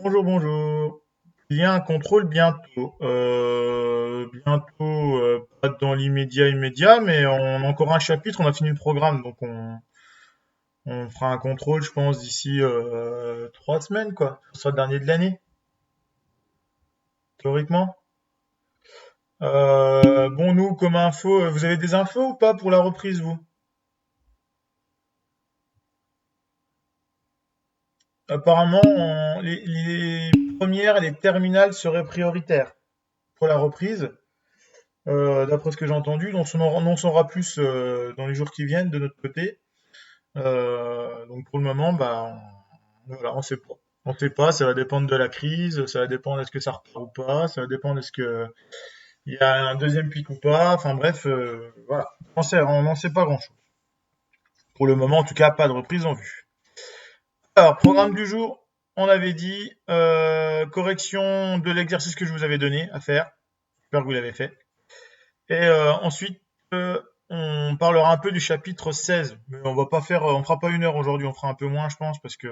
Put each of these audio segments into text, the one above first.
Bonjour, bonjour. Il y a un contrôle bientôt. Pas dans l'immédiat, mais on a encore un chapitre, on a fini le programme, donc on fera un contrôle, je pense, d'ici 3 semaines, quoi. Ce sera le dernier de l'année, théoriquement. Bon, nous, comme info, vous avez des infos ou pas pour la reprise, vous? Apparemment, les premières et les terminales seraient prioritaires pour la reprise. D'après ce que j'ai entendu, donc on en saura plus dans les jours qui viennent de notre côté. Donc pour le moment, bah, voilà, on sait pas. On sait pas, ça va dépendre de la crise, ça va dépendre est-ce que ça repart ou pas, ça va dépendre est-ce que il y a un deuxième pic ou pas. Enfin bref, voilà, on n'en sait pas grand-chose. Pour le moment, en tout cas, pas de reprise en vue. Alors, programme du jour, on avait dit correction de l'exercice que je vous avais donné à faire. J'espère que vous l'avez fait. Et ensuite, on parlera un peu du chapitre 16. Mais on fera pas 1 heure aujourd'hui, on fera un peu moins, je pense, parce que,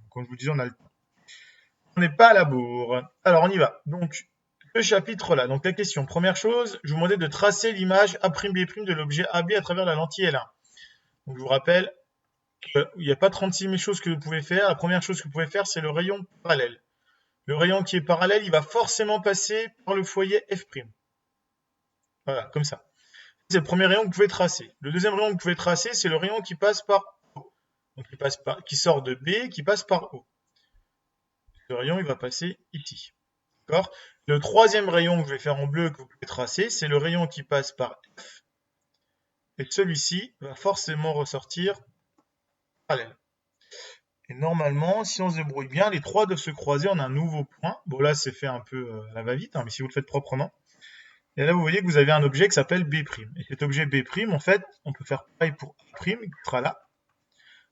comme je vous disais, on n'est pas à la bourre. Alors, on y va. Donc, ce chapitre-là. Donc, la question. Première chose, je vous demandais de tracer l'image A'B' de l'objet AB à travers la lentille L1. Donc, je vous rappelle qu'il n'y a pas 36 000 choses que vous pouvez faire. La première chose que vous pouvez faire, c'est le rayon parallèle. Le rayon qui est parallèle, il va forcément passer par le foyer F'. Voilà, comme ça. C'est le premier rayon que vous pouvez tracer. Le deuxième rayon que vous pouvez tracer, c'est le rayon qui passe par O. Donc qui sort de B, qui passe par O. Ce rayon, il va passer ici. D'accord. Le troisième rayon que je vais faire en bleu que vous pouvez tracer, c'est le rayon qui passe par F. Et celui-ci va forcément ressortir parallèle. Et normalement, si on se débrouille bien, les trois doivent se croiser en un nouveau point. Bon, là, c'est fait un peu à la va-vite, hein, mais si vous le faites proprement. Et là, vous voyez que vous avez un objet qui s'appelle B'. Et cet objet B', en fait, on peut faire pareil pour A', qui sera là.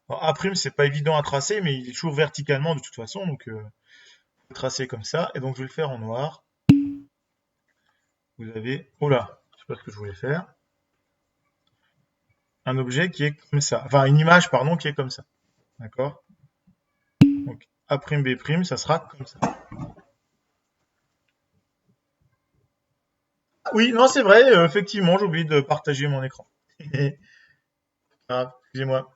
Alors, A', c'est pas évident à tracer, mais il est toujours verticalement de toute façon, donc je vais tracer comme ça. Et donc, je vais le faire en noir. Vous avez, oh là, je sais pas ce que je voulais faire. Un objet qui est comme ça. Enfin, une image, pardon, qui est comme ça. D'accord. Donc, A'B', ça sera comme ça. Ah oui, non, c'est vrai, effectivement, j'ai oublié de partager mon écran. Ah, excusez-moi.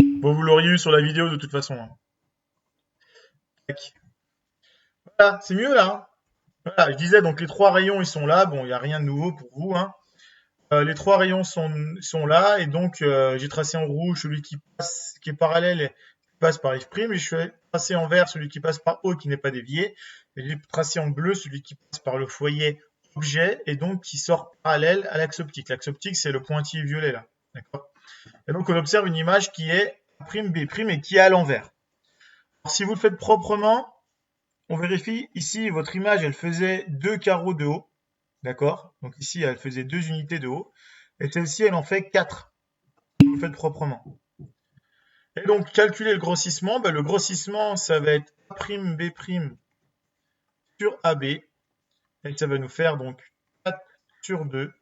Bon, vous l'auriez eu sur la vidéo de toute façon, hein. Tac. Voilà, c'est mieux là, hein. Voilà, je disais, donc les trois rayons, ils sont là. Bon, il n'y a rien de nouveau pour vous, hein. Les trois rayons sont là, et donc j'ai tracé en rouge celui qui est parallèle et qui passe par F', et je vais tracer en vert celui qui passe par O qui n'est pas dévié, et j'ai tracé en bleu celui qui passe par le foyer objet et donc qui sort parallèle à l'axe optique. L'axe optique, c'est le pointillé violet là. D'accord. Et donc on observe une image qui est A'B' et qui est à l'envers. Si vous le faites proprement, on vérifie ici votre image, elle faisait 2 carreaux de haut. D'accord. Donc ici, elle faisait 2 unités de haut. Et celle-ci, elle en fait 4. Vous le faites proprement. Et donc, calculer le grossissement. Le grossissement, ça va être A'B' sur AB. Et ça va nous faire donc 4 sur 2.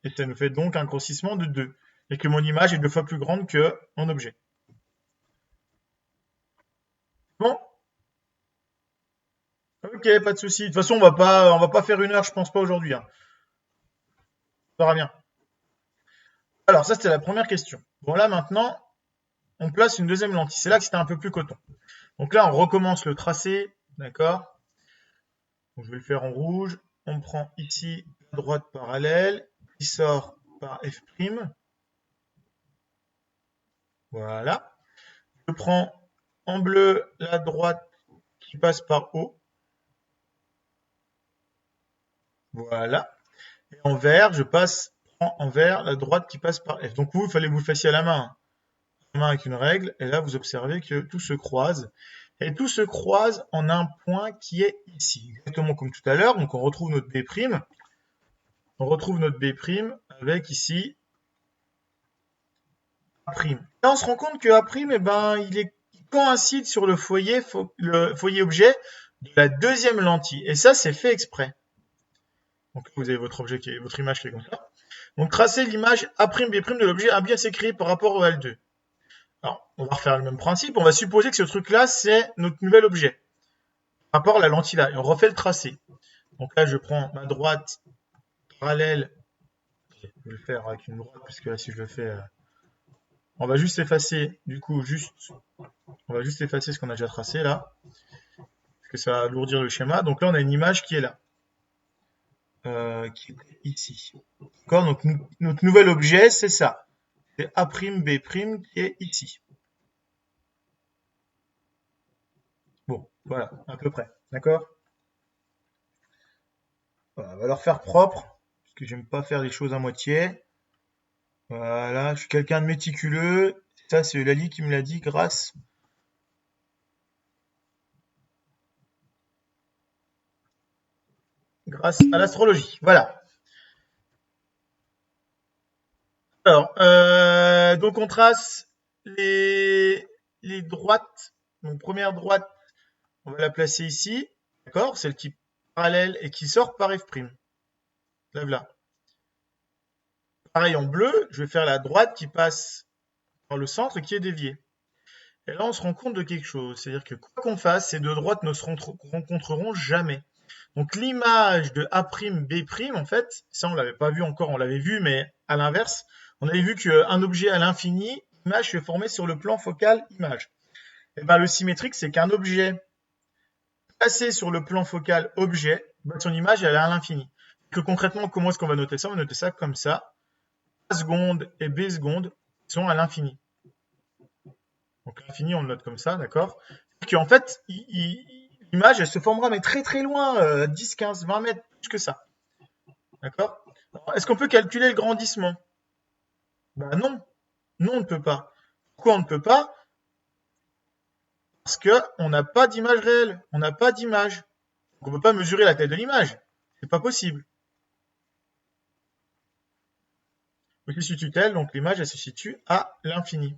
Et ça nous fait donc un grossissement de 2. Et que mon image est 2 fois plus grande que mon objet. Bon, ok, pas de souci. De toute façon, on va pas faire 1 heure, je pense pas aujourd'hui, hein. Ça va bien. Alors, ça, c'était la première question. Bon, là, maintenant, on place une deuxième lentille. C'est là que c'était un peu plus coton. Donc là, on recommence le tracé, d'accord. Donc, je vais le faire en rouge. On prend ici la droite parallèle qui sort par F'. Voilà. Je prends en bleu la droite qui passe par O. Voilà. Et en vert, prends en vert la droite qui passe par F. Donc vous, il fallait que vous le fassiez à la main, hein. À la main avec une règle. Et là, vous observez que tout se croise. Et tout se croise en un point qui est ici. Exactement comme tout à l'heure. Donc on retrouve notre B'. On retrouve notre B' avec ici A'. Là, on se rend compte que A', eh ben, il coïncide sur le foyer objet de la deuxième lentille. Et ça, c'est fait exprès. Donc, vous avez votre image qui est comme ça. Donc, tracez l'image A'B' de l'objet A bien s'écrire par rapport au L2. Alors, on va refaire le même principe. On va supposer que ce truc-là, c'est notre nouvel objet. par rapport à la lentille là, et on refait le tracé. Donc là, je prends ma droite parallèle, je vais le faire avec une droite, parce que là, si je le fais, on va juste effacer, du coup, on va juste effacer ce qu'on a déjà tracé là, parce que ça va alourdir le schéma. Donc là, on a une image qui est là, qui est ici. D'accord. Donc notre nouvel objet, c'est ça. C'est A'B' qui est ici. Bon, voilà, à peu près. D'accord. Voilà, on va leur faire propre, parce que j'aime pas faire les choses à moitié. Voilà, je suis quelqu'un de méticuleux. Ça, c'est Eulalie qui me l'a dit grâce à l'astrologie. Voilà. Alors, donc on trace les droites. Donc première droite, on va la placer ici. D'accord? Celle qui est parallèle et qui sort par F'. Là, voilà. Pareil en bleu, je vais faire la droite qui passe par le centre et qui est déviée. Et là, on se rend compte de quelque chose. C'est-à-dire que quoi qu'on fasse, ces deux droites ne se rencontreront jamais. Donc l'image de A'B', en fait, ça on l'avait pas vu encore, on l'avait vu, mais à l'inverse, on avait vu qu'un objet à l'infini, l'image se formait sur le plan focal image. Et ben le symétrique, c'est qu'un objet placé sur le plan focal objet, ben, son image elle est à l'infini. Que concrètement, comment est-ce qu'on va noter ça? On va noter ça comme ça. A seconde et B seconde sont à l'infini. Donc l'infini, on le note comme ça, d'accord? En fait, l'image, elle se formera, mais très très loin, 10, 15, 20 mètres, plus que ça. D'accord? Est-ce qu'on peut calculer le grandissement? Ben non. Non, on ne peut pas. Pourquoi on ne peut pas? Parce qu'on n'a pas d'image réelle. On n'a pas d'image. Donc on ne peut pas mesurer la taille de l'image. C'est pas possible. Au-dessus tutelle, donc l'image, elle se situe à l'infini.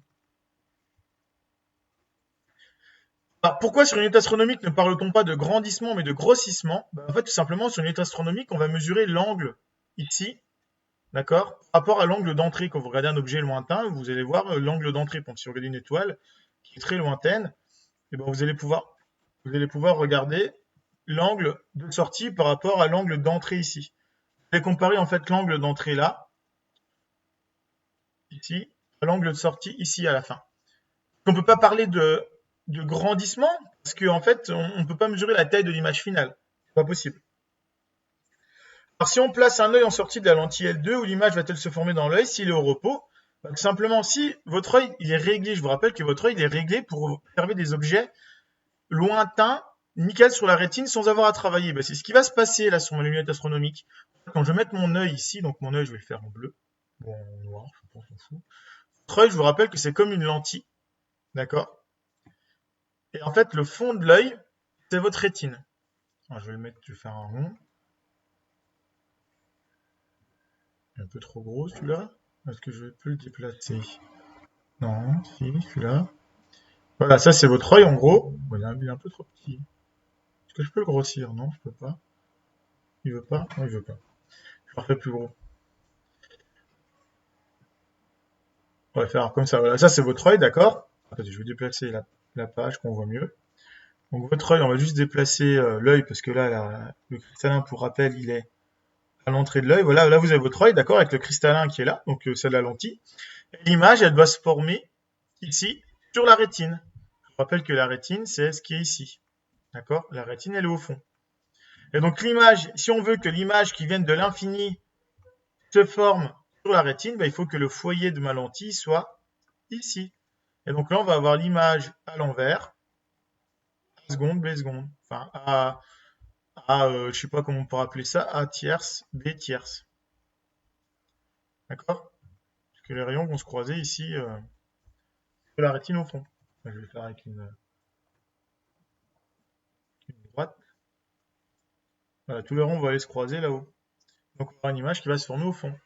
Alors, pourquoi sur une unité astronomique ne parle-t-on pas de grandissement mais de grossissement? En fait, tout simplement, sur une unité astronomique, on va mesurer l'angle ici, d'accord? Par rapport à l'angle d'entrée. Quand vous regardez un objet lointain, vous allez voir l'angle d'entrée. Donc, si vous regardez une étoile qui est très lointaine, et ben, vous allez pouvoir regarder l'angle de sortie par rapport à l'angle d'entrée ici. Vous allez comparer en fait l'angle d'entrée là, ici, à l'angle de sortie ici à la fin. On ne peut pas parler de grandissement parce qu'en fait, on ne peut pas mesurer la taille de l'image finale. C'est pas possible. Alors si on place un œil en sortie de la lentille L2, où l'image va-t-elle se former dans l'œil s'il est au repos? Tout simplement, si votre œil il est réglé, je vous rappelle que votre œil il est réglé pour observer des objets lointain, nickel sur la rétine sans avoir à travailler. Ben, c'est ce qui va se passer là sur ma lunette astronomique. Quand je vais mettre mon œil ici, donc mon œil je vais le faire en bleu, ou en noir, je pense qu'on s'en fout. Votre œil, je vous rappelle que c'est comme une lentille, d'accord? Et en fait, le fond de l'œil, c'est votre rétine. Alors, je vais le mettre, je vais faire un rond. Un peu trop gros celui-là. Est-ce que je peux le déplacer? Non, si, celui-là. Voilà, ça c'est votre œil en gros. Voilà, il est un peu trop petit. Est-ce que je peux le grossir? Non, je peux pas. Il veut pas? Non, il veut pas. Je le refais plus gros. On va faire comme ça. Voilà, ça c'est votre œil, d'accord? Attendez, je vais déplacer la page qu'on voit mieux. Donc votre œil, on va juste déplacer l'œil parce que là, le cristallin, pour rappel, il est à l'entrée de l'œil. Voilà, là vous avez votre œil, d'accord, avec le cristallin qui est là, donc c'est la lentille. Et l'image, elle doit se former ici sur la rétine. Je rappelle que la rétine, c'est ce qui est ici. D'accord? La rétine, elle est au fond. Et donc l'image, si on veut que l'image qui vienne de l'infini se forme sur la rétine, ben, il faut que le foyer de ma lentille soit ici. Et donc là, on va avoir l'image à l'envers, A seconde, B seconde. Enfin, je sais pas comment on pourrait appeler ça, A tierce, B tierce. D'accord? Parce que les rayons vont se croiser ici sur la rétine au fond. Je vais le faire avec une droite. Voilà, tous les ronds vont aller se croiser là-haut. Donc on aura une image qui va se former au fond.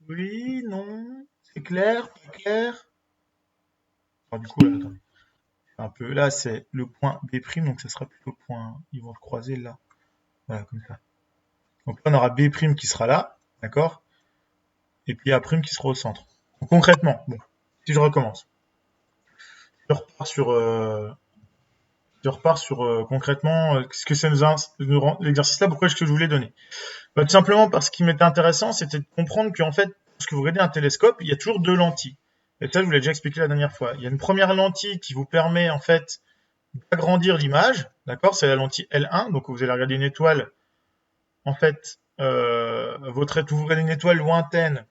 Oui, non, c'est clair, pas clair. Alors du coup, là, attendez. Un peu. Là, c'est le point B', donc ça sera plutôt le point. Ils vont se croiser là. Voilà, comme ça. Donc là, on aura B' qui sera là, d'accord? Et puis A' qui sera au centre. Donc, concrètement, bon, si je recommence. Je repars Je repars sur concrètement ce que c'est l'exercice là, pourquoi est-ce que je voulais donner. Bah, tout simplement parce qu'il m'était intéressant, c'était de comprendre qu'en fait, lorsque vous regardez un télescope, il y a toujours deux lentilles. Et ça, je vous l'ai déjà expliqué la dernière fois. Il y a une première lentille qui vous permet en fait d'agrandir l'image, d'accord? C'est la lentille L1, donc vous allez regarder une étoile, en fait, vous regardez une étoile lointaine,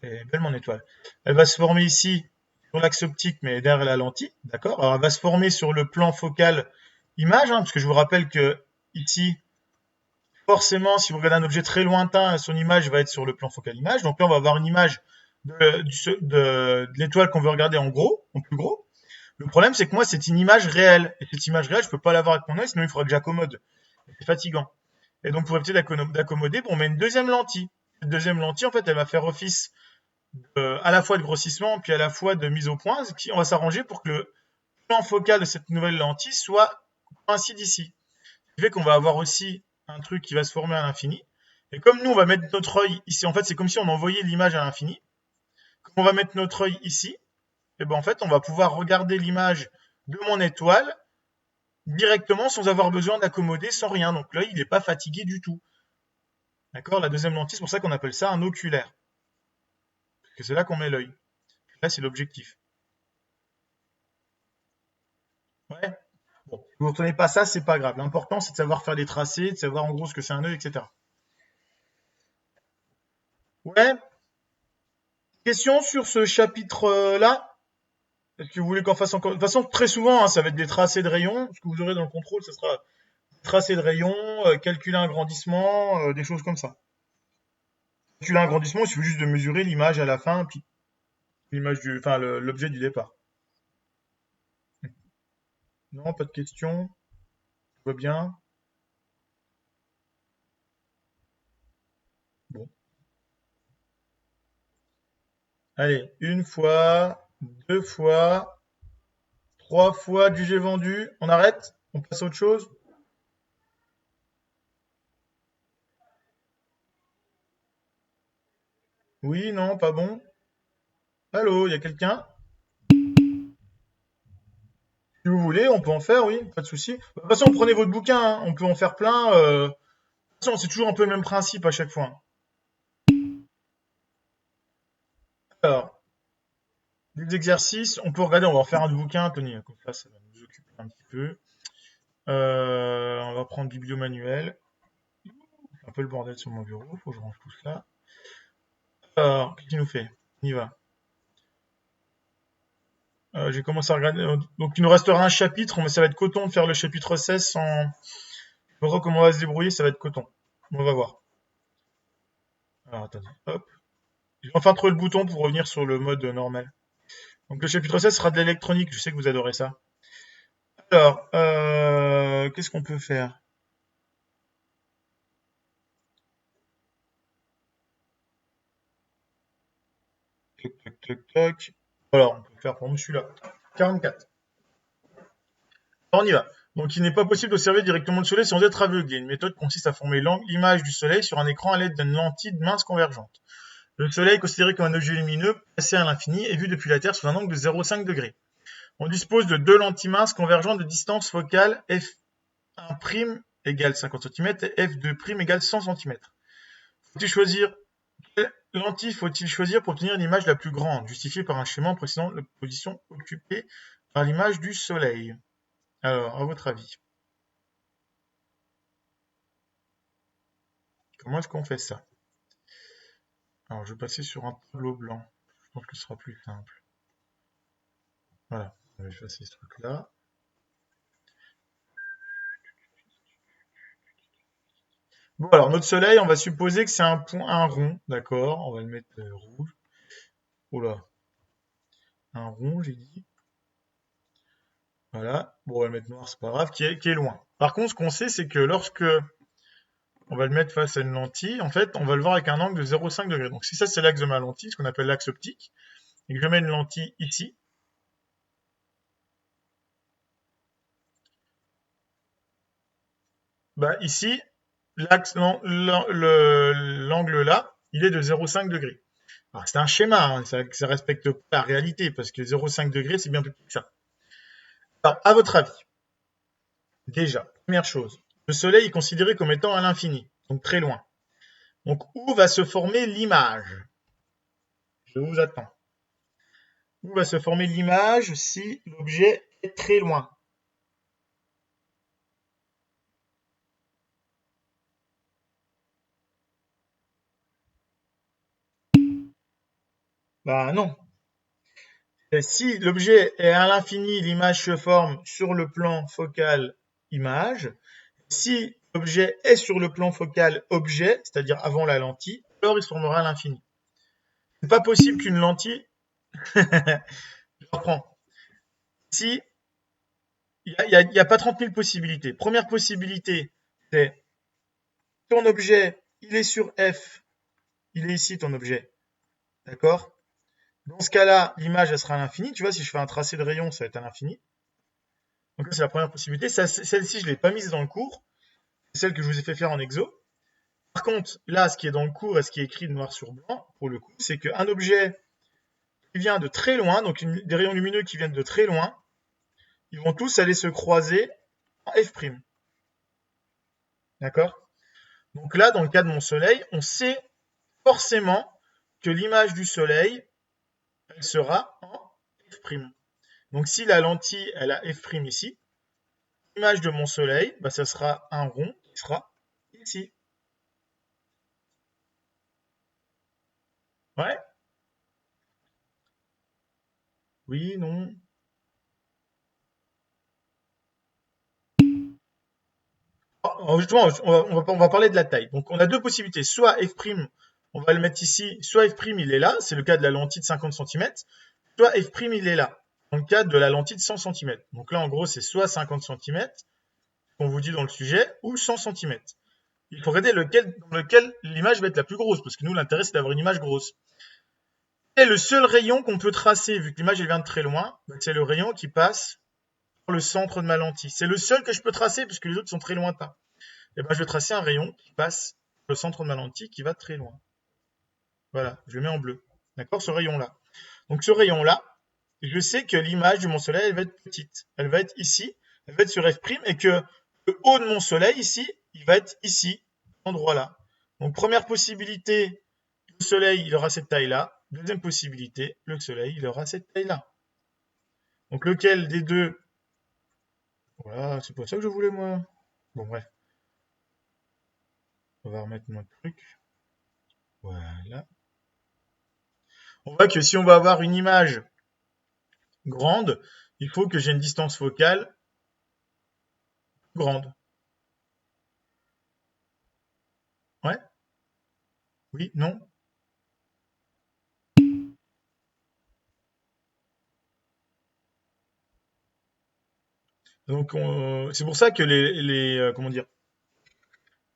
et belle mon étoile, elle va se former ici, sur l'axe optique, mais derrière la lentille, d'accord? Alors elle va se former sur le plan focal image, parce que je vous rappelle que ici, forcément, si vous regardez un objet très lointain, son image va être sur le plan focal image. Donc là, on va avoir une image de l'étoile qu'on veut regarder en gros, en plus gros. Le problème, c'est que moi, c'est une image réelle. Et cette image réelle, je peux pas l'avoir avec mon œil, sinon il faudra que j'accommode. C'est fatigant. Et donc, pour éviter d'accommoder, on met une deuxième lentille. Cette deuxième lentille, en fait, elle va faire office à la fois de grossissement, puis à la fois de mise au point. On va s'arranger pour que le plan focal de cette nouvelle lentille soit coïncide ici. Ce qui fait qu'on va avoir aussi un truc qui va se former à l'infini. Et comme nous, on va mettre notre œil ici, en fait, c'est comme si on envoyait l'image à l'infini. Comme on va mettre notre œil ici, et ben en fait, on va pouvoir regarder l'image de mon étoile directement sans avoir besoin d'accommoder, sans rien. Donc l'œil, il n'est pas fatigué du tout. D'accord? La deuxième lentille, c'est pour ça qu'on appelle ça un oculaire. Parce que c'est là qu'on met l'œil. Là, c'est l'objectif. Ouais. Bon, si vous ne retenez pas ça, c'est pas grave. L'important, c'est de savoir faire des tracés, de savoir en gros ce que c'est un œil, etc. Ouais. Question sur ce chapitre-là? Est-ce que vous voulez qu'on fasse encore? De toute façon, très souvent, ça va être des tracés de rayons. Ce que vous aurez dans le contrôle, ce sera tracés de rayons, calculer un agrandissement, des choses comme ça. Calculer un agrandissement, il suffit juste de mesurer l'image à la fin, puis l'objet du départ. Non, pas de questions. Tout va bien. Bon. Allez, une fois, deux fois, trois fois du j'ai vendu. On arrête? On passe à autre chose? Oui, non, pas bon. Allô, il y a quelqu'un? Si vous voulez, on peut en faire, oui, pas de souci. De toute façon, prenez votre bouquin, hein, on peut en faire plein. De toute façon, c'est toujours un peu le même principe à chaque fois. Alors, les exercices, on peut regarder, on va en faire un de bouquin, Tony, comme ça va nous occuper un petit peu. On va prendre bibliomanuel. Un peu le bordel sur mon bureau, faut que je range tout ça. Alors, qu'est-ce qu'il nous fait? On y va. J'ai commencé à regarder. Donc, il nous restera un chapitre, mais ça va être coton de faire le chapitre 16 sans. Je vois comment on va se débrouiller, ça va être coton. On va voir. Alors, attendez, hop. Je vais enfin trouver le bouton pour revenir sur le mode normal. Donc, le chapitre 16 sera de l'électronique, je sais que vous adorez ça. Alors, qu'est-ce qu'on peut faire? Toc, toc, toc, toc. Alors, on peut faire pour celui-là. 44. Alors, on y va. Donc, il n'est pas possible d'observer directement le soleil sans être aveuglé. Une méthode consiste à former l'image du soleil sur un écran à l'aide d'une lentille de mince convergente. Le soleil est considéré comme un objet lumineux placé à l'infini et vu depuis la Terre sous un angle de 0,5 degrés. On dispose de deux lentilles minces convergentes de distance focale f1' égale 50 cm et f2' égale 100 cm. Faut-il choisir quelle lentille faut-il choisir pour obtenir l'image la plus grande, justifiée par un schéma en précisant la position occupée par l'image du soleil? Alors, à votre avis, comment est-ce qu'on fait ça? Alors, je vais passer sur un tableau blanc. Je pense que ce sera plus simple. Voilà, on va effacer ce truc-là. Bon, alors notre soleil, on va supposer que c'est un rond, d'accord? On va le mettre rouge. Oula, un rond, j'ai dit. Voilà. Bon, on va le mettre noir, c'est pas grave, qui est loin. Par contre, ce qu'on sait, c'est que lorsque on va le mettre face à une lentille, en fait, on va le voir avec un angle de 0,5 degrés. Donc, si ça, c'est l'axe de ma lentille, ce qu'on appelle l'axe optique, et que je mets une lentille ici, bah ici, l'angle là, il est de 0,5 degrés. Alors, c'est un schéma, hein, ça respecte pas la réalité, parce que 0,5 degrés, c'est bien plus petit que ça. Alors, à votre avis, Déjà, première chose, le Soleil est considéré comme étant à l'infini, donc très loin. Donc où va se former l'image? Je vous attends. Où va se former l'image si l'objet est très loin? Bah non. Et si l'objet est à l'infini, l'image se forme sur le plan focal image. Si l'objet est sur le plan focal objet, c'est-à-dire avant la lentille, alors il se formera à l'infini. C'est pas possible qu'une lentille, je reprends. Si il y a pas 30 000 possibilités. Première possibilité, c'est ton objet, il est sur F, il est ici ton objet, d'accord? Dans ce cas-là, l'image elle sera à l'infini. Tu vois, si je fais un tracé de rayon, ça va être à l'infini. Donc ça, c'est la première possibilité. Celle-ci, je l'ai pas mise dans le cours. C'est celle que je vous ai fait faire en exo. Par contre, là, ce qui est dans le cours et ce qui est écrit noir sur blanc, pour le coup, c'est qu'un objet qui vient de très loin, donc des rayons lumineux qui viennent de très loin, ils vont tous aller se croiser en F'. D'accord? Donc là, dans le cas de mon soleil, on sait forcément que l'image du soleil, elle sera en F'. Donc si la lentille, elle a F' ici, l'image de mon soleil, bah, ça sera un rond qui sera ici. Ouais? Oui, non. Alors justement, on va parler de la taille. Donc on a deux possibilités. Soit F', on va le mettre ici, soit F', il est là, c'est le cas de la lentille de 50 cm, soit F', il est là, dans le cas de la lentille de 100 cm. Donc là, en gros, c'est soit 50 cm, qu'on vous dit dans le sujet, ou 100 cm. Il faut regarder dans lequel l'image va être la plus grosse, parce que nous, l'intérêt, c'est d'avoir une image grosse. Et le seul rayon qu'on peut tracer, vu que l'image vient de très loin, c'est le rayon qui passe par le centre de ma lentille. C'est le seul que je peux tracer, puisque les autres sont très lointains. Et ben, je vais tracer un rayon qui passe par le centre de ma lentille qui va très loin. Voilà, je le mets en bleu. D'accord, ce rayon-là. Donc ce rayon-là, je sais que l'image de mon soleil, elle va être petite. Elle va être ici, elle va être sur F', et que le haut de mon soleil, ici, il va être ici, cet endroit-là. Donc première possibilité, le soleil, il aura cette taille-là. Deuxième possibilité, le soleil, il aura cette taille-là. Donc lequel des deux? Voilà, c'est pas ça que je voulais, moi. Bon, bref. On va remettre notre truc. Voilà. On voit que si on va avoir une image grande, il faut que j'ai une distance focale grande. Ouais? Oui? Non? Donc c'est pour ça que comment dire,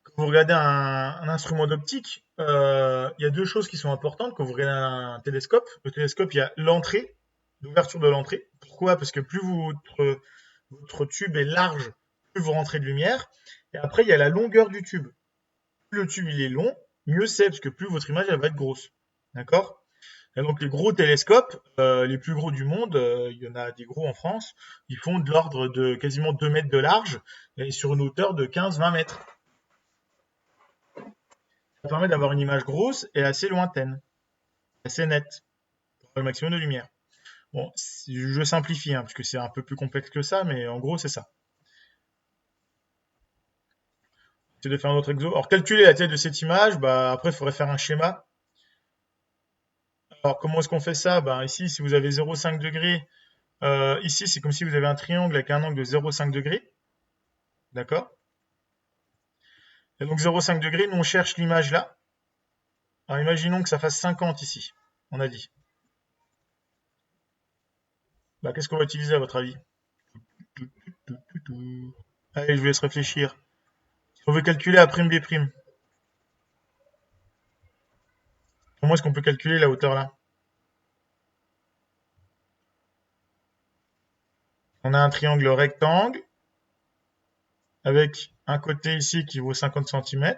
quand vous regardez un instrument d'optique, il y a deux choses qui sont importantes quand vous regardez un télescope. Le télescope, il y a l'entrée, l'ouverture de l'entrée. Pourquoi? Parce que plus votre tube est large, plus vous rentrez de lumière. Et après, il y a la longueur du tube. Plus le tube il est long, mieux c'est, parce que plus votre image elle va être grosse. D'accord? Et donc les gros télescopes, les plus gros du monde, il y en a des gros en France, ils font de l'ordre de quasiment 2 mètres de large et sur une hauteur de 15-20 mètres. Ça permet d'avoir une image grosse et assez lointaine, assez nette, pour avoir le maximum de lumière. Bon, je simplifie, hein, parce que c'est un peu plus complexe que ça, mais en gros c'est ça. C'est de faire un autre exo. Alors calculer la taille de cette image, bah après il faudrait faire un schéma. Alors comment est-ce qu'on fait ça? Ben ici, si vous avez 0,5 degrés, ici c'est comme si vous avez un triangle avec un angle de 0,5 degrés, d'accord? Et donc 0,5 degrés, nous on cherche l'image là. Alors imaginons que ça fasse 50 ici, on a dit. Bah, qu'est-ce qu'on va utiliser à votre avis? Allez, je vous laisse réfléchir. Si on veut calculer A', B', comment est-ce qu'on peut calculer la hauteur là? On a un triangle rectangle avec un côté ici qui vaut 50 cm.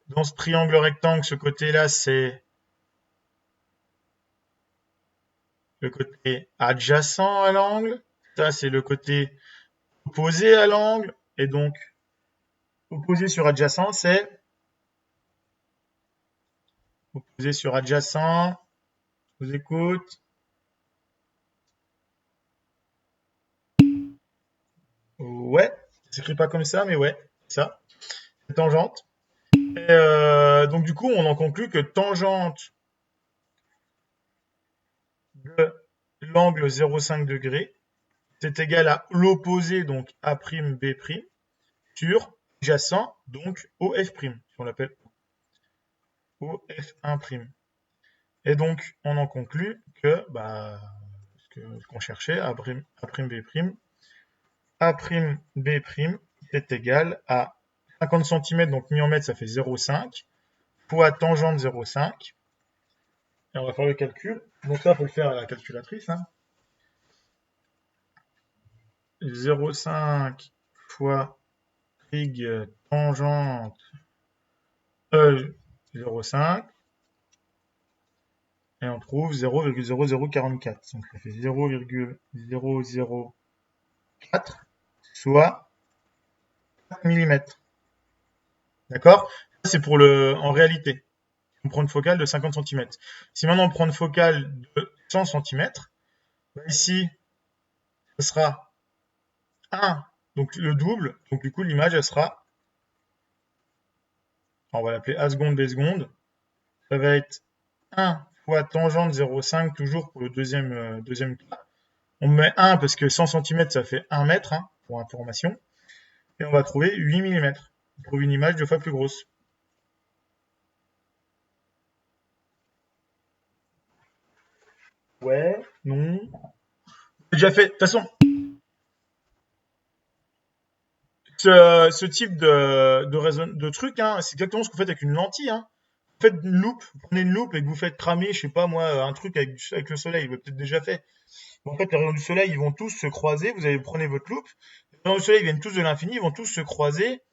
Dans ce triangle rectangle, ce côté-là, c'est le côté adjacent à l'angle. Ça, c'est le côté opposé à l'angle, et donc opposé sur adjacent, c'est opposé sur adjacent. Je vous écoute. Ouais, ça s'écrit pas comme ça, mais ouais, c'est ça. C'est tangente. Et donc du coup, on en conclut que tangente de l'angle 0,5 degrés, c'est égal à l'opposé, donc A'B', sur adjacent, donc OF', si on l'appelle OF1'. Et donc, on en conclut que, ce qu'on cherchait, A'B', A'B', c'est égal à 50 cm, donc mis en mètres, ça fait 0,5, fois tangente 0,5. Et on va faire le calcul. Donc ça, il faut le faire à la calculatrice. Hein. 0,5 fois trig tangente 0,5. Et on trouve 0,0044. Donc ça fait 0,004, soit 4 mm. D'accord? Ça, c'est pour en réalité. On prend une focale de 50 cm. Si maintenant on prend une focale de 100 cm, ici, ce sera 1, donc le double. Donc du coup, l'image, elle sera, on va l'appeler A seconde, B seconde. Ça va être 1 fois tangente 0,5, toujours pour le deuxième cas. On met 1 parce que 100 cm, ça fait 1 mètre, hein, pour information. Et on va trouver 8 mm. On trouve une image 2 fois plus grosse. Ouais, non. J'ai déjà fait. De toute façon, ce type de truc, hein, c'est exactement ce que vous faites avec une lentille. Hein. Vous faites une loupe, vous prenez une loupe et que vous faites cramer, je sais pas moi, un truc avec le soleil, vous l'avez peut-être déjà fait. En fait, les rayons du soleil, ils vont tous se croiser, prenez votre loupe, les rayons du soleil viennent tous de l'infini, ils vont tous se croiser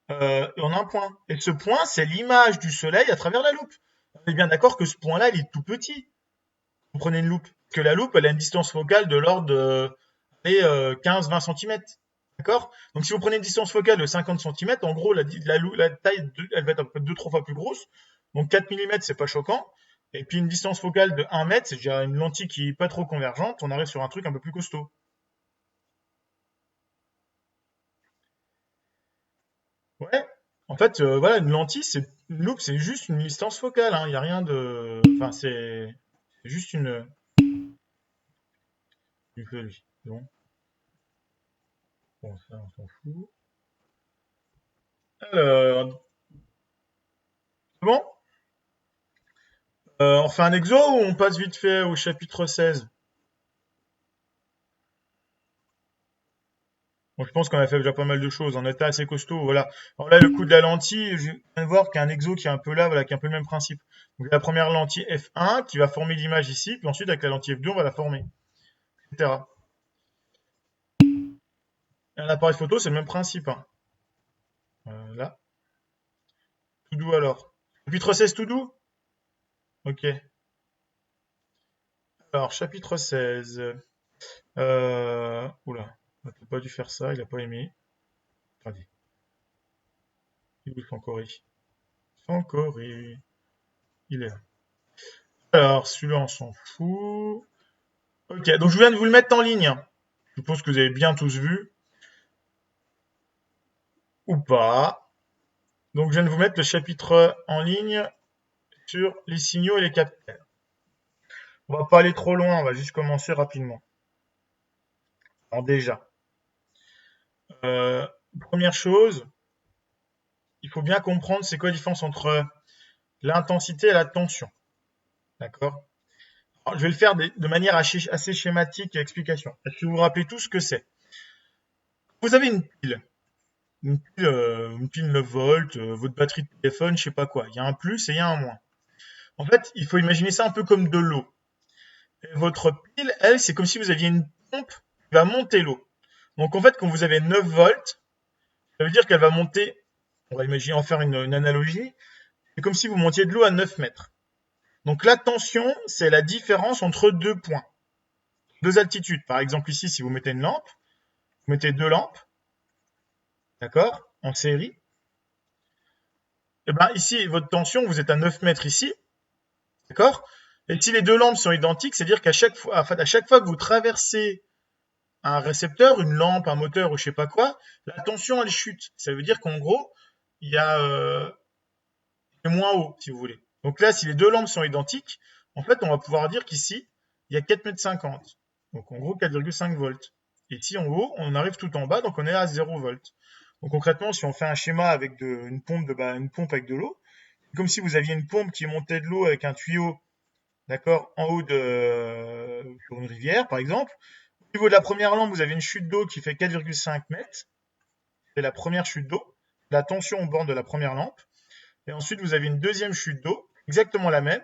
en un point. Et ce point, c'est l'image du soleil à travers la loupe. On est bien d'accord que ce point-là, il est tout petit. Vous prenez une loupe. Parce que la loupe, elle a une distance focale de l'ordre de 15-20 cm. D'accord? Donc si vous prenez une distance focale de 50 cm, en gros, la taille, elle va être à peu près 2-3 fois plus grosse. Donc 4 mm, c'est pas choquant. Et puis une distance focale de 1 mètre, c'est déjà une lentille qui est pas trop convergente. On arrive sur un truc un peu plus costaud. Ouais. En fait, voilà, une loupe, c'est juste une distance focale. Il n'y a rien de. Enfin, c'est juste une feuille. Bon, ça, on s'en fout. Alors, c'est bon? On fait un exo ou on passe vite fait au chapitre 16? Bon, je pense qu'on a fait déjà pas mal de choses. On était assez costaud, voilà. Alors là, le coup de la lentille, je viens de voir qu'il y a un exo qui est un peu là, voilà, qui est un peu le même principe. Donc la première lentille f1 qui va former l'image ici, puis ensuite avec la lentille f2, on va la former, etc. Et un appareil photo, c'est le même principe. Hein. Là, tout doux alors. Chapitre 16, tout doux? Ok. Alors, chapitre 16. Oula, on n'a pas dû faire ça, il a pas aimé. Attendez, il est Sankory. Sankory. Il est là. Alors, celui-là, on s'en fout. Ok, donc je viens de vous le mettre en ligne. Je suppose que vous avez bien tous vu. Ou pas. Donc, je viens de vous mettre le chapitre en ligne sur les signaux et les capteurs. On va pas aller trop loin, on va juste commencer rapidement. Alors déjà, euh, première chose, il faut bien comprendre c'est quoi la différence entre l'intensité et la tension. D'accord? Je vais le faire de manière assez schématique et explication. Est-ce que vous vous rappelez tout ce que c'est? Vous avez une pile 9 volts, votre batterie de téléphone, je sais pas quoi. Il y a un plus et il y a un moins. En fait, il faut imaginer ça un peu comme de l'eau. Et votre pile, elle, c'est comme si vous aviez une pompe qui va monter l'eau. Donc en fait, quand vous avez 9 volts, ça veut dire qu'elle va monter, on va imaginer en faire une analogie, c'est comme si vous montiez de l'eau à 9 mètres. Donc la tension, c'est la différence entre deux points, deux altitudes. Par exemple ici, si vous mettez une lampe, vous mettez deux lampes, d'accord, en série. Et ben ici, votre tension, vous êtes à 9 mètres ici, d'accord. Et si les deux lampes sont identiques, c'est-à-dire qu'à chaque fois, à chaque fois que vous traversez un récepteur, une lampe, un moteur ou je sais pas quoi, la tension elle chute. Ça veut dire qu'en gros, il y a moins haut, si vous voulez. Donc là, si les deux lampes sont identiques, en fait, on va pouvoir dire qu'ici, il y a 4,50 m. Donc en gros, 4,5 volts. Et ici, en haut, on arrive tout en bas, donc on est à 0 volts. Donc concrètement, si on fait un schéma avec une pompe avec de l'eau, comme si vous aviez une pompe qui montait de l'eau avec un tuyau, d'accord, en haut sur une rivière, par exemple. Au niveau de la première lampe, vous avez une chute d'eau qui fait 4,5 mètres. C'est la première chute d'eau. La tension au bord de la première lampe. Et ensuite, vous avez une deuxième chute d'eau, exactement la même.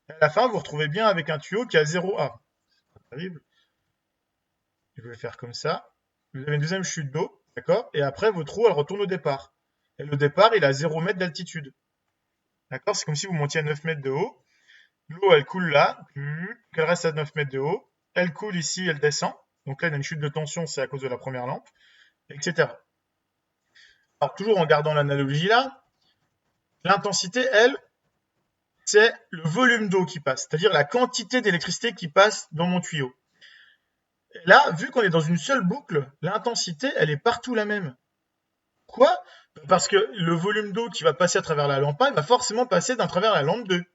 Et à la fin, vous retrouvez bien avec un tuyau qui a 0 A. C'est pas terrible. Je vais le faire comme ça. Vous avez une deuxième chute d'eau, d'accord. Et après, votre eau, elle retourne au départ. Et le départ, il a 0 mètre d'altitude. D'accord. C'est comme si vous montiez à 9 mètres de haut. L'eau, elle coule là. Elle reste à 9 mètres de haut. Elle coule ici, elle descend. Donc là, il y a une chute de tension, c'est à cause de la première lampe, etc. Alors, toujours en gardant l'analogie là, l'intensité, elle, c'est le volume d'eau qui passe, c'est-à-dire la quantité d'électricité qui passe dans mon tuyau. Et là, vu qu'on est dans une seule boucle, l'intensité, elle est partout la même. Quoi? Parce que le volume d'eau qui va passer à travers la lampe 1 va forcément passer à travers la lampe 2.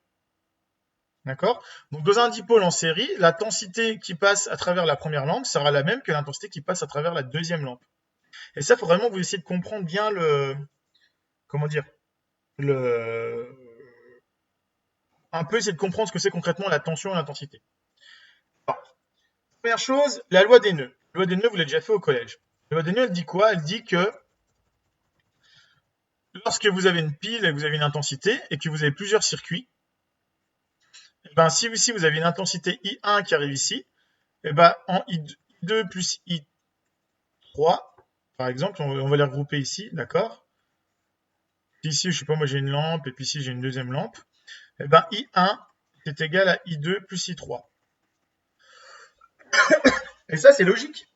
D'accord? Donc dans un dipôle en série, l'intensité qui passe à travers la première lampe sera la même que l'intensité qui passe à travers la deuxième lampe. Et ça, il faut vraiment vous essayer de comprendre bien comment dire, le, un peu essayer de comprendre ce que c'est concrètement la tension et l'intensité. Première chose, la loi des nœuds. La loi des nœuds, vous l'avez déjà fait au collège. La loi des nœuds, elle dit quoi? Elle dit que lorsque vous avez une pile et que vous avez une intensité et que vous avez plusieurs circuits, et ben si ici vous avez une intensité I1 qui arrive ici, et ben en I2 plus I3, par exemple, on va les regrouper ici, d'accord? Ici, je sais pas, moi j'ai une lampe et puis ici j'ai une deuxième lampe. Et ben I1 c'est égal à I2 plus I3. Et ça, c'est logique.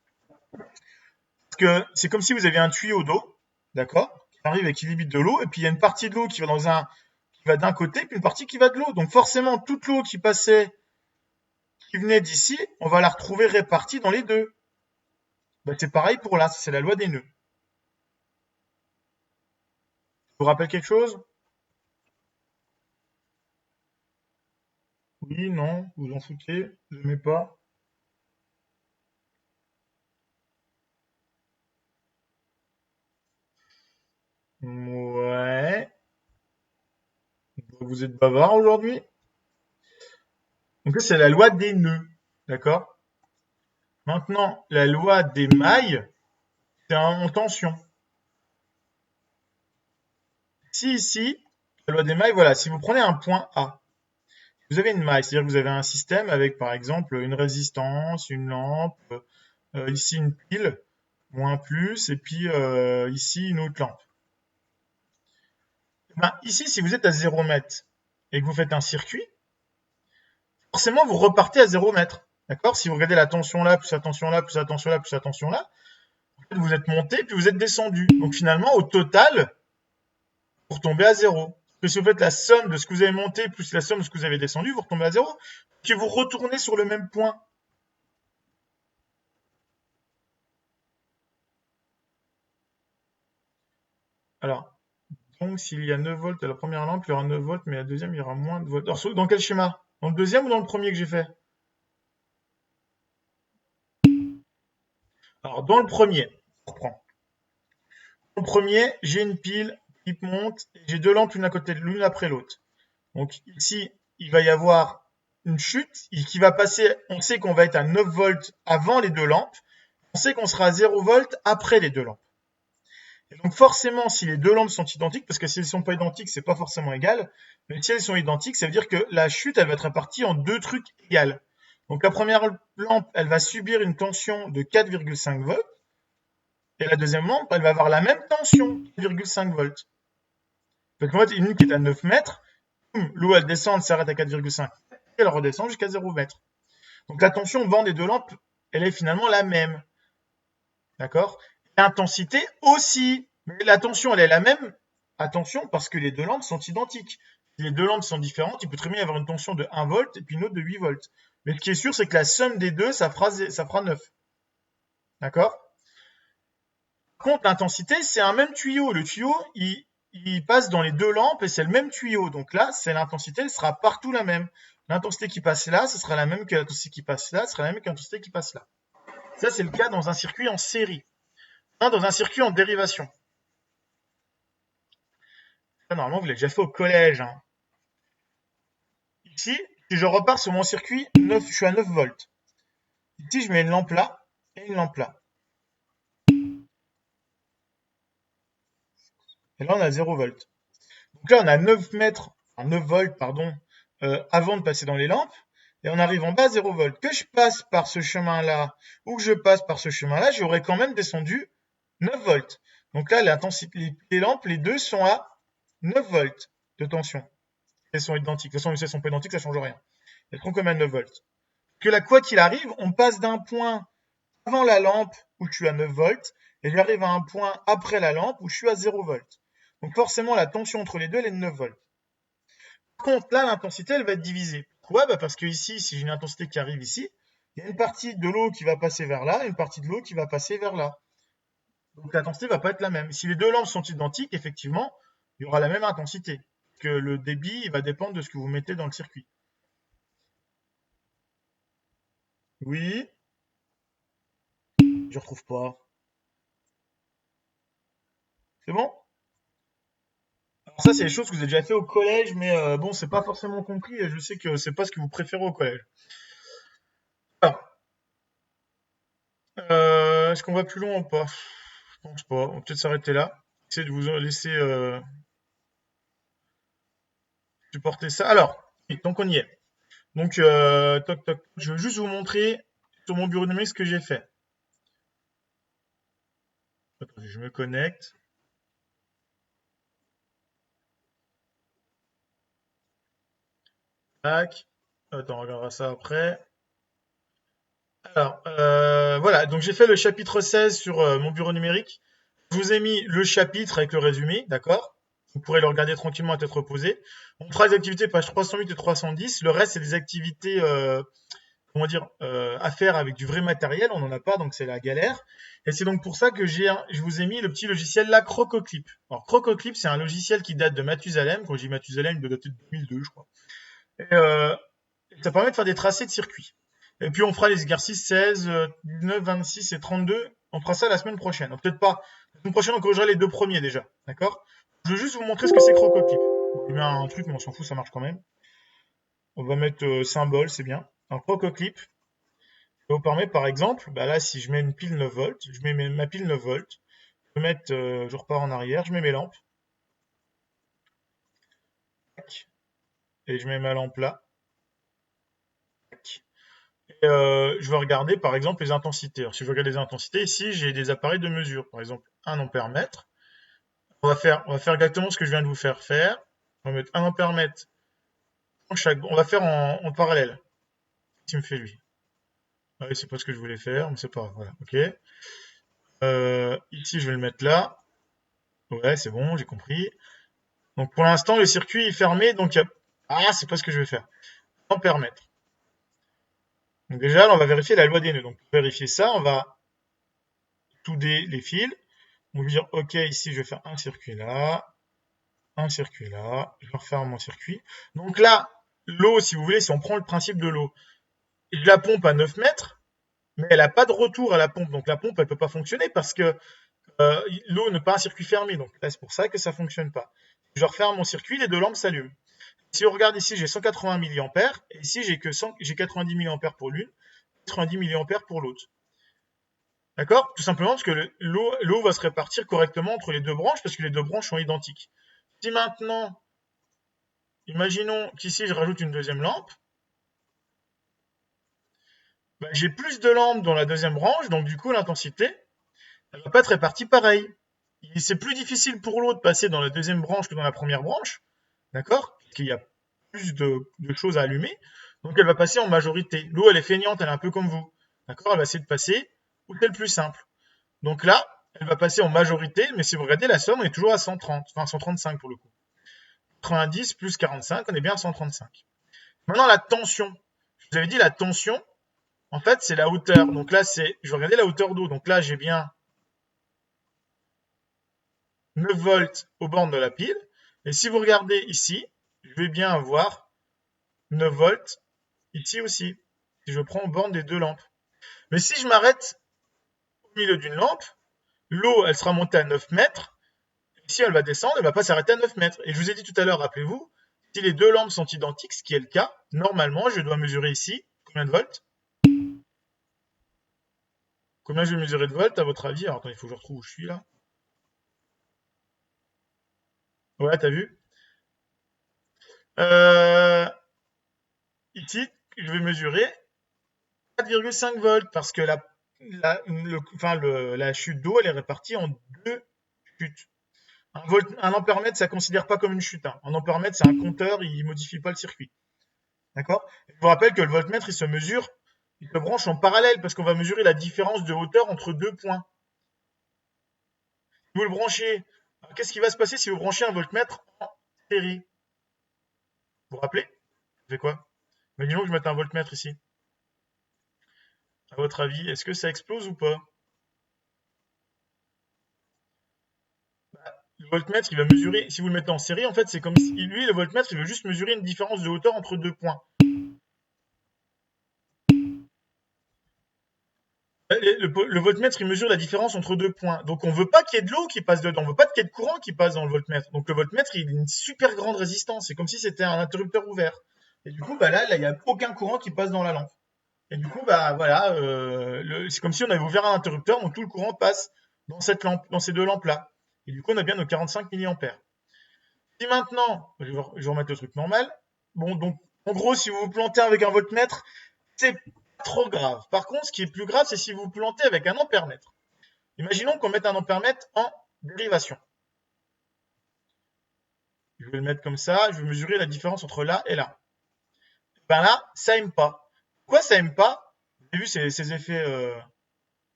Parce que c'est comme si vous aviez un tuyau d'eau, d'accord, qui arrive et qui limite de l'eau, et puis il y a une partie de l'eau qui va d'un côté, puis une partie qui va de l'eau. Donc forcément, toute l'eau qui venait d'ici, on va la retrouver répartie dans les deux. Ben, c'est pareil pour là, c'est la loi des nœuds. Je vous rappelle quelque chose? Oui, non, vous en foutez, je n'aimez pas. Ouais, vous êtes bavard aujourd'hui. Donc ça, c'est la loi des nœuds, d'accord? Maintenant, la loi des mailles, c'est en tension. Si ici, la loi des mailles, voilà, si vous prenez un point A, vous avez une maille, c'est-à-dire que vous avez un système avec par exemple une résistance, une lampe, ici une pile, ou un plus, et puis ici une autre lampe. Ben, ici, si vous êtes à 0 mètre et que vous faites un circuit, forcément vous repartez à 0 mètre. D'accord? Si vous regardez la tension là, plus la tension là, plus la tension là, plus la tension là, vous êtes monté, puis vous êtes descendu. Donc finalement, au total, vous retombez à 0. Parce que si vous faites la somme de ce que vous avez monté plus la somme de ce que vous avez descendu, vous retombez à 0. Puis vous retournez sur le même point. Alors, donc s'il y a 9 volts à la première lampe, il y aura 9 volts, mais à la deuxième, il y aura moins de volts. Alors, dans quel schéma? Dans le deuxième ou dans le premier que j'ai fait? Alors, dans le premier, on reprend. Dans le premier, j'ai une pile qui monte, et j'ai deux lampes l'une à côté de l'une après l'autre. Donc ici, il va y avoir une chute qui va passer, on sait qu'on va être à 9 volts avant les deux lampes, on sait qu'on sera à 0 volts après les deux lampes. Et donc forcément, si les deux lampes sont identiques, parce que si elles ne sont pas identiques, c'est pas forcément égal, mais si elles sont identiques, ça veut dire que la chute, elle va être répartie en deux trucs égaux. Donc la première lampe, elle va subir une tension de 4,5 volts, et la deuxième lampe, elle va avoir la même tension, 4,5 volts. Donc en fait, une qui est à 9 mètres, l'eau elle descend, elle s'arrête à 4,5, et elle redescend jusqu'à 0 mètre. Donc la tension au bord des deux lampes, elle est finalement la même. d'accord? L'intensité aussi. Mais la tension, elle est la même. Attention, parce que les deux lampes sont identiques. Si les deux lampes sont différentes, il peut très bien y avoir une tension de 1 volt et puis une autre de 8 volts. Mais ce qui est sûr, c'est que la somme des deux, ça fera 9. D'accord? Par contre, l'intensité, c'est un même tuyau. Le tuyau, il passe dans les deux lampes et c'est le même tuyau. Donc là, c'est l'intensité, elle sera partout la même. L'intensité qui passe là, ce sera la même que l'intensité qui passe là, ce sera la même que l'intensité qui passe là. Ça, c'est le cas dans un circuit en série. Dans un circuit en dérivation. Ça, normalement, vous l'avez déjà fait au collège. Hein. Ici, si je repars sur mon circuit, 9, je suis à 9 volts. Ici, je mets une lampe là et une lampe là. Et là, on a 0 volts. Donc là, on a 9 mètres, enfin 9 volts, pardon, avant de passer dans les lampes. Et on arrive en bas à 0 volts. Que je passe par ce chemin-là ou que je passe par ce chemin-là, j'aurais quand même descendu 9 volts. Donc là, les lampes, les deux sont à 9 volts de tension. Elles sont identiques. De toute façon, si elles sont pas identiques, ça change rien. Elles seront comme à 9 volts. Que là, quoi qu'il arrive, on passe d'un point avant la lampe où je suis à 9 volts et j'arrive à un point après la lampe où je suis à 0 volts. Donc forcément, la tension entre les deux, elle est de 9 volts. Par contre, là, l'intensité, elle va être divisée. Pourquoi? Parce que ici, si j'ai une intensité qui arrive ici, il y a une partie de l'eau qui va passer vers là et une partie de l'eau qui va passer vers là. Donc l'intensité va pas être la même. Si les deux lampes sont identiques, effectivement, il y aura la même intensité. Que le débit il va dépendre de ce que vous mettez dans le circuit. Oui, je retrouve pas. C'est bon? Alors ça, c'est des choses que vous avez déjà fait au collège, mais bon, c'est pas forcément compris et je sais que c'est pas ce que vous préférez au collège. Alors, est-ce qu'on va plus loin ou pas? Je pense pas. On va peut-être s'arrêter là. Essayez de vous laisser supporter ça. Alors, oui, donc on y est. Donc, toc toc. Je veux juste vous montrer sur mon bureau numérique ce que j'ai fait. Attendez, je me connecte. Tac. Attends, on regardera ça après. Alors, voilà. Donc, j'ai fait le chapitre 16 sur mon bureau numérique. Je vous ai mis le chapitre avec le résumé, d'accord? Vous pourrez le regarder tranquillement à tête reposée. On fera les activités page 308 et 310. Le reste, c'est des activités, comment dire, à faire avec du vrai matériel. On n'en a pas, donc c'est la galère. Et c'est donc pour ça que je vous ai mis le petit logiciel là, Crococlip. Alors, Crococlip, c'est un logiciel qui date de Mathusalem. Quand je dis Mathusalem, il doit dater de 2002, je crois. Et, ça permet de faire des tracés de circuits. Et puis on fera les exercices 16, 19, 26 et 32. On fera ça la semaine prochaine. Peut-être pas. La semaine prochaine, on corrigera les deux premiers déjà. D'accord? Je veux juste vous montrer ce que c'est Crococlip. Bon, il met un truc, mais on s'en fout, ça marche quand même. On va mettre symbole, c'est bien. Un Crococlip. Ça vous permet, par exemple, bah là, si je mets une pile 9 volts, je mets ma pile 9 volts. Je repars en arrière, je mets mes lampes. Et je mets ma lampe là. Et je vais regarder par exemple les intensités. Alors, si je regarde les intensités, ici j'ai des appareils de mesure, par exemple 1 ampère-mètre. On va faire exactement ce que je viens de vous faire faire. On va mettre 1 ampère-mètre en chaque. On va faire en parallèle. Qu'est-ce qu'il me fait lui? Ah oui, c'est pas ce que je voulais faire, mais c'est pas grave. Voilà, ok. Ici je vais le mettre là. Ouais, c'est bon, j'ai compris. Donc pour l'instant le circuit est fermé, donc ah, c'est pas ce que je vais faire. Ampère-mètre. Donc déjà, là, on va vérifier la loi des nœuds. Donc pour vérifier ça, on va souder les fils. On va dire, OK, ici, je vais faire un circuit là, je referme mon circuit. Donc là, l'eau, si vous voulez, si on prend le principe de l'eau, je la pompe à 9 mètres, mais elle n'a pas de retour à la pompe. Donc la pompe, elle ne peut pas fonctionner parce que l'eau n'est pas un circuit fermé. Donc là, c'est pour ça que ça ne fonctionne pas. Je referme mon circuit, les deux lampes s'allument. Si on regarde ici, j'ai 180 mA, et ici, j'ai 90 mA pour l'une, 90 mA pour l'autre. D'accord? Tout simplement parce que l'eau va se répartir correctement entre les deux branches parce que les deux branches sont identiques. Si maintenant, imaginons qu'ici je rajoute une deuxième lampe, bah, j'ai plus de lampes dans la deuxième branche, donc du coup l'intensité, elle va pas être répartie pareil. C'est plus difficile pour l'eau de passer dans la deuxième branche que dans la première branche, d'accord? Parce qu'il y a plus de choses à allumer, donc elle va passer en majorité. L'eau, elle est feignante, elle est un peu comme vous, d'accord? Elle va essayer de passer où c'est le plus simple. Donc là, elle va passer en majorité, mais si vous regardez la somme, on est toujours à 130, enfin 135 pour le coup. 90 plus 45, on est bien à 135. Maintenant, la tension. Je vous avais dit, la tension, en fait, c'est la hauteur. Donc là, je vais regarder la hauteur d'eau. Donc là, j'ai bien 9 volts aux bornes de la pile. Et si vous regardez ici, je vais bien avoir 9 volts ici aussi, si je prends aux bornes des deux lampes. Mais si je m'arrête au milieu d'une lampe, l'eau, elle sera montée à 9 mètres. Ici, elle va descendre, elle ne va pas s'arrêter à 9 mètres. Et je vous ai dit tout à l'heure, rappelez-vous, si les deux lampes sont identiques, ce qui est le cas, normalement, je dois mesurer ici combien de volts. Combien je vais mesurer de volts, à votre avis? Alors, attends, il faut que je retrouve où je suis là. Ouais, t'as vu? euh, Ici, je vais mesurer 4,5 volts parce que la chute d'eau, elle est répartie en deux chutes. Un ampère-mètre, ça ne considère pas comme une chute. Hein. Un ampère-mètre, c'est un compteur, il ne modifie pas le circuit. D'accord? Je vous rappelle que le voltmètre, il se branche en parallèle parce qu'on va mesurer la différence de hauteur entre deux points. Si vous le branchez, qu'est-ce qui va se passer si vous branchez un voltmètre en série? Vous vous rappelez? Ça fait quoi? Imaginons que je mette un voltmètre ici. À votre avis, est-ce que ça explose ou pas? Le voltmètre, il va mesurer, si vous le mettez en série, en fait, c'est comme si lui, le voltmètre, il veut juste mesurer une différence de hauteur entre deux points. Le voltmètre, il mesure la différence entre deux points. Donc, on veut pas qu'il y ait de l'eau qui passe dedans. On veut pas qu'il y ait de courant qui passe dans le voltmètre. Donc, le voltmètre, il a une super grande résistance. C'est comme si c'était un interrupteur ouvert. Et du coup, bah là, il n'y a aucun courant qui passe dans la lampe. Et du coup, bah voilà, c'est comme si on avait ouvert un interrupteur, donc tout le courant passe dans cette lampe, dans ces deux lampes-là. Et du coup, on a bien nos 45 milliampères. Si maintenant, je vais remettre le truc normal. Bon, donc, en gros, si vous vous plantez avec un voltmètre, c'est pas trop grave. Par contre, ce qui est plus grave, c'est si vous vous plantez avec un ampère-mètre. Imaginons qu'on mette un ampère-mètre en dérivation. Je vais le mettre comme ça, je vais mesurer la différence entre là et là. Ben là, ça aime pas. Pourquoi ça aime pas? Vous avez vu ces effets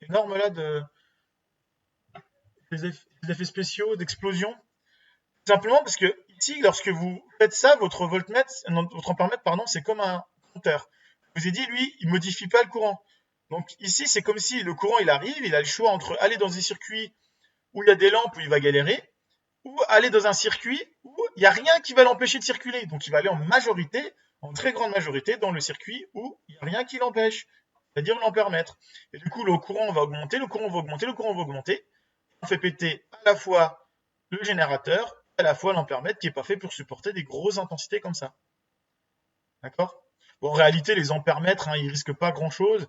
énormes là, ces effets spéciaux d'explosion? Simplement parce que ici, lorsque vous faites ça, votre voltmètre, votre ampèremètre, pardon, c'est comme un compteur. Je vous ai dit, lui, il modifie pas le courant. Donc ici, c'est comme si le courant, il arrive, il a le choix entre aller dans un circuit où il y a des lampes où il va galérer, ou aller dans un circuit où il n'y a rien qui va l'empêcher de circuler. Donc il va aller en majorité, en très grande majorité, dans le circuit où il n'y a rien qui l'empêche, c'est-à-dire l'ampèremètre. Et du coup, le courant va augmenter, le courant va augmenter, le courant va augmenter. On fait péter à la fois le générateur, à la fois l'ampèremètre qui n'est pas fait pour supporter des grosses intensités comme ça. D'accord? Bon, en réalité, les ampèremètres, hein, ils risquent pas grand-chose.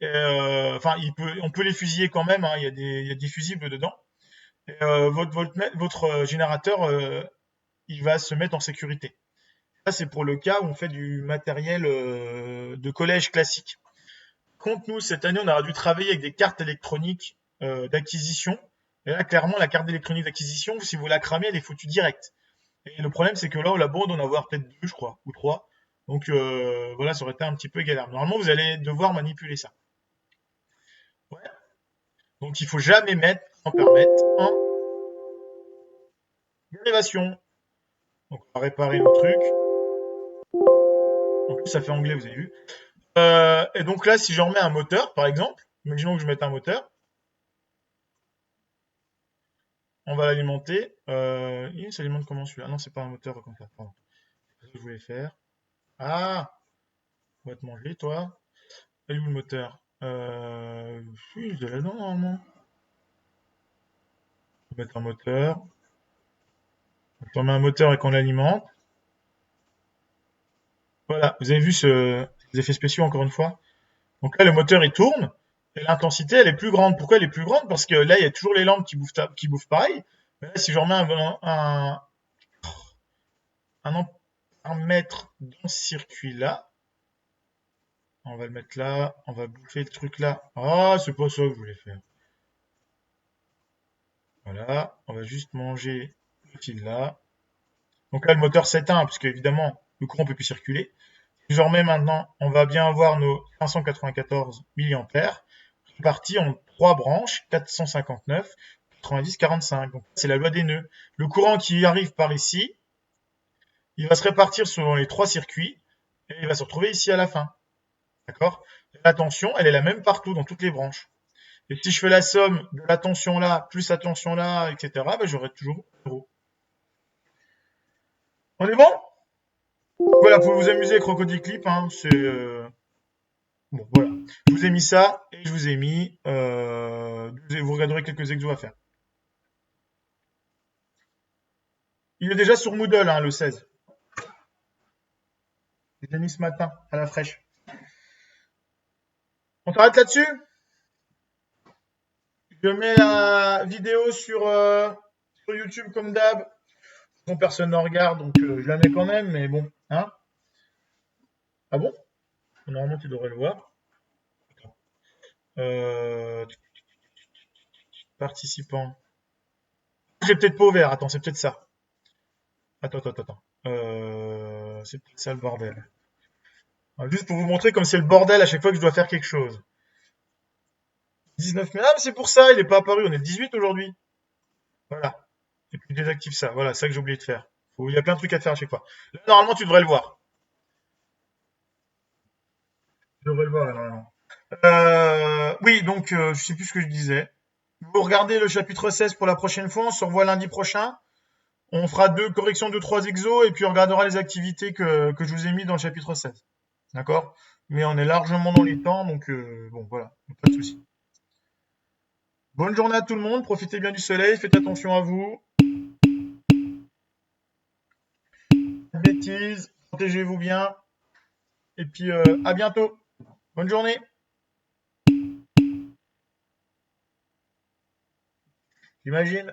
Enfin, on peut les fusiller quand même, hein, il y a des fusibles dedans. Et, votre générateur, il va se mettre en sécurité. Ça, c'est pour le cas où on fait du matériel de collège classique. Contre nous, cette année, on aura dû travailler avec des cartes électroniques d'acquisition. Et là, clairement, la carte électronique d'acquisition, si vous la cramez, elle est foutue direct. Et le problème, c'est que là, au labo, on doit en avoir peut-être deux, je crois, ou trois. Donc voilà, ça aurait été un petit peu galère. Normalement, vous allez devoir manipuler ça. Ouais. Donc il faut jamais mettre, sans permettre, en dérivation. Donc on va réparer nos trucs. En plus, ça fait anglais, vous avez vu. Et donc là, si je remets un moteur, par exemple, imaginons que je mette un moteur, on va l'alimenter. Il s'alimente comment celui-là? Ah non, c'est pas un moteur comptable, pardon. C'est ce que je voulais faire. Ah, on va te manger, toi. Elle est où le moteur? Oui, il est là-dedans, normalement. On va mettre un moteur. On met un moteur et qu'on l'alimente. Voilà, vous avez vu ces effets spéciaux encore une fois. Donc là, le moteur il tourne et l'intensité elle est plus grande. Pourquoi elle est plus grande? Parce que là, il y a toujours les lampes qui bouffent pareil. Mais là, si je remets un mètre dans ce circuit-là, on va le mettre là, on va bouffer le truc là. Ah, c'est pas ça que je voulais faire. Voilà, on va juste manger le fil là. Donc là, le moteur s'éteint parce qu'évidemment, le courant ne peut plus circuler. Désormais, maintenant, on va bien avoir nos 594 milliampères répartis en 3 branches, 459, 90, 45. Donc c'est la loi des nœuds. Le courant qui arrive par ici, il va se répartir selon les 3 circuits et il va se retrouver ici à la fin. D'accord? La tension, elle est la même partout dans toutes les branches. Et si je fais la somme de la tension là, plus la tension là, etc., ben j'aurai toujours 0. On est bon? Voilà, pour vous amuser, Crocodile Clip, hein, c'est bon, voilà. Je vous ai mis ça et je vous ai mis. Vous regarderez quelques exos à faire. Il est déjà sur Moodle, hein, le 16. Je l'ai mis ce matin, à la fraîche. On s'arrête là-dessus? Je mets la vidéo sur YouTube comme d'hab. Bon, personne n'en regarde, donc je la mets quand même, mais bon. Hein? Ah bon? Normalement, tu devrais le voir. Euh, Participants. J'ai peut-être pas ouvert. Attends, c'est peut-être ça. Attends. C'est peut-être ça le bordel. Juste pour vous montrer comme c'est le bordel à chaque fois que je dois faire quelque chose. 19 mai. Ah, mais c'est pour ça, il n'est pas apparu. On est le 18 aujourd'hui. Voilà. Et puis je désactive ça. Voilà, c'est ça que j'ai oublié de faire. Il y a plein de trucs à faire à chaque fois. Là, normalement, tu devrais le voir. Tu devrais le voir, là, normalement. Oui, donc, je sais plus ce que je disais. Vous regardez le chapitre 16 pour la prochaine fois. On se revoit lundi prochain. On fera deux corrections de 3 exos et puis on regardera les activités que je vous ai mis dans le chapitre 16. D'accord? Mais on est largement dans les temps, donc bon, voilà, pas de souci. Bonne journée à tout le monde, profitez bien du soleil, faites attention à vous. Pas de bêtises, protégez-vous bien. Et puis à bientôt. Bonne journée. J'imagine.